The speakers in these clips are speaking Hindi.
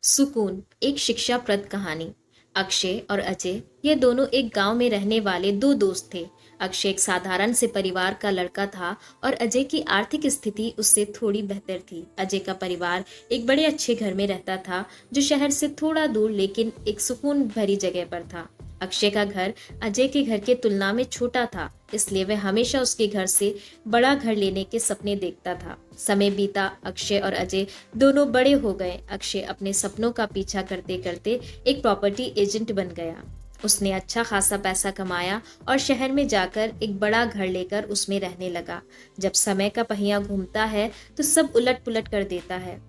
सुकून एक शिक्षाप्रद कहानी। अक्षय और अजय ये दोनों एक गांव में रहने वाले दो दोस्त थे। अक्षय एक साधारण से परिवार का लड़का था और अजय की आर्थिक स्थिति उससे थोड़ी बेहतर थी। अजय का परिवार एक बड़े अच्छे घर में रहता था जो शहर से थोड़ा दूर लेकिन एक सुकून भरी जगह पर था। अक्षय का घर अजय के घर के तुलना में छोटा था, इसलिए वह हमेशा उसके घर से बड़ा घर लेने के सपने देखता था। समय बीता, अक्षय और अजय दोनों बड़े हो गए। अक्षय अपने सपनों का पीछा करते करते एक प्रॉपर्टी एजेंट बन गया। उसने अच्छा खासा पैसा कमाया और शहर में जाकर एक बड़ा घर लेकर उसमें रहने लगा। जब समय का पहिया घूमता है तो सब उलट पुलट कर देता है।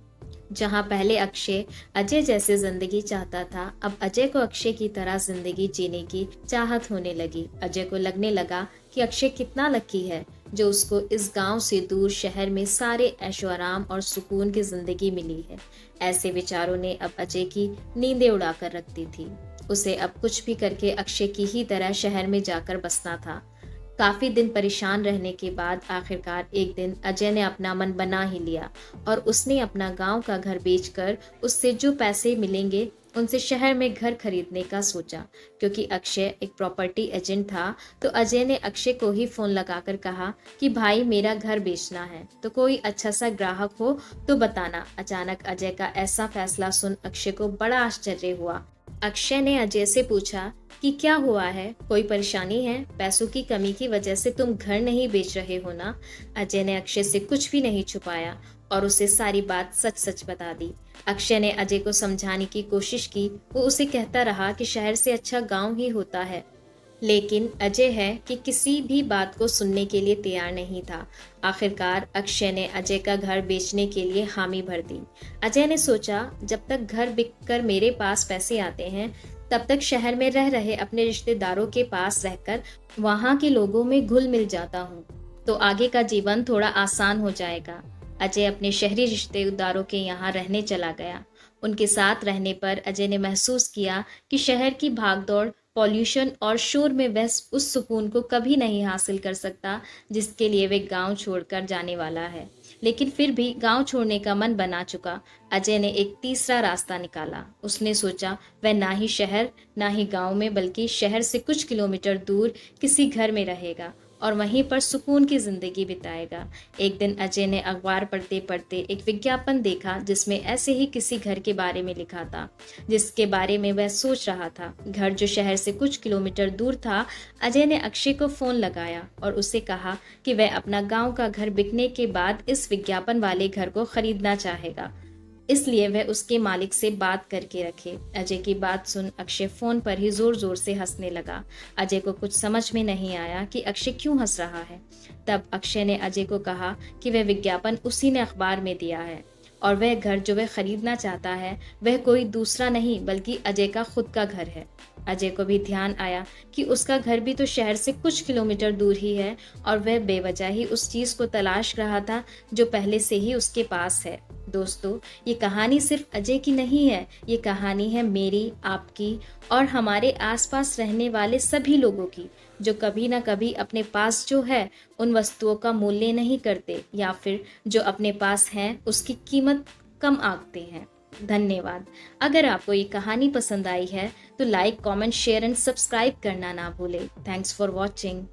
जहां पहले अक्षय अजय जैसे जिंदगी चाहता था, अब अजय को अक्षय की तरह जिंदगी जीने की चाहत होने लगी। अजय को लगने लगा कि अक्षय कितना लकी है जो उसको इस गांव से दूर शहर में सारे ऐशो आराम और सुकून की जिंदगी मिली है। ऐसे विचारों ने अब अजय की नींदें उड़ाकर रखती थी। उसे अब कुछ भी करके अक्षय की ही तरह शहर में जाकर बसना था। काफी दिन परेशान रहने के बाद आखिरकार एक दिन अजय ने अपना मन बना ही लिया और उसने अपना गांव का घर बेचकर उससे जो पैसे मिलेंगे उनसे शहर में घर खरीदने का सोचा। क्योंकि अक्षय एक प्रॉपर्टी एजेंट था तो अजय ने अक्षय को ही फोन लगाकर कहा कि भाई मेरा घर बेचना है, तो कोई अच्छा सा ग्राहक हो तो बताना। अचानक अजय का ऐसा फैसला सुन अक्षय को बड़ा आश्चर्य हुआ। अक्षय ने अजय से पूछा कि क्या हुआ है, कोई परेशानी है? पैसों की कमी की वजह से तुम घर नहीं बेच रहे हो ना? अजय ने अक्षय से कुछ भी नहीं छुपाया और उसे सारी बात सच सच बता दी। अक्षय ने अजय को समझाने की कोशिश की। वो उसे कहता रहा कि शहर से अच्छा गांव ही होता है, लेकिन अजय है कि किसी भी बात को सुनने के लिए तैयार नहीं था। आखिरकार अक्षय ने अजय का घर बेचने के लिए हामी भर दी। अजय ने सोचा, जब तक घर बिककर मेरे पास पैसे आते हैं तब तक शहर में रह रहे अपने रिश्तेदारों के पास रहकर वहां के लोगों में घुल मिल जाता हूँ तो आगे का जीवन थोड़ा आसान हो जाएगा। अजय अपने शहरी रिश्तेदारों के यहाँ रहने चला गया। उनके साथ रहने पर अजय ने महसूस किया कि शहर की भागदौड़, पॉल्यूशन और शोर में वह उस सुकून को कभी नहीं हासिल कर सकता जिसके लिए वे गांव छोड़कर जाने वाला है। लेकिन फिर भी गांव छोड़ने का मन बना चुका अजय ने एक तीसरा रास्ता निकाला। उसने सोचा वह ना ही शहर ना ही गांव में बल्कि शहर से कुछ किलोमीटर दूर किसी घर में रहेगा और वहीं पर सुकून की जिंदगी बिताएगा। एक दिन अजय ने अखबार पढ़ते पढ़ते एक विज्ञापन देखा जिसमें ऐसे ही किसी घर के बारे में लिखा था जिसके बारे में वह सोच रहा था। घर जो शहर से कुछ किलोमीटर दूर था। अजय ने अक्षय को फोन लगाया और उसे कहा कि वह अपना गांव का घर बिकने के बाद इस विज्ञापन वाले घर को खरीदना चाहेगा, इसलिए वह उसके मालिक से बात करके रखे। अजय की बात सुन अक्षय फोन पर ही जोर जोर से हंसने लगा। अजय को कुछ समझ में नहीं आया कि अक्षय क्यों हंस रहा है। तब अक्षय ने अजय को कहा कि वह विज्ञापन उसी ने अखबार में दिया है और वह घर जो वह खरीदना चाहता है वह कोई दूसरा नहीं बल्कि अजय का खुद का घर है। अजय को भी ध्यान आया कि उसका घर भी तो शहर से कुछ किलोमीटर दूर ही है और वह बेवजह ही उस चीज को तलाश रहा था जो पहले से ही उसके पास है। दोस्तों, ये कहानी सिर्फ अजय की नहीं है, ये कहानी है मेरी, आपकी और हमारे आसपास रहने वाले सभी लोगों की जो कभी ना कभी अपने पास जो है उन वस्तुओं का मूल्य नहीं करते या फिर जो अपने पास हैं उसकी कीमत कम आंकते हैं। धन्यवाद। अगर आपको ये कहानी पसंद आई है तो like, comment, share and subscribe करना ना भूलें। Thanks for watching.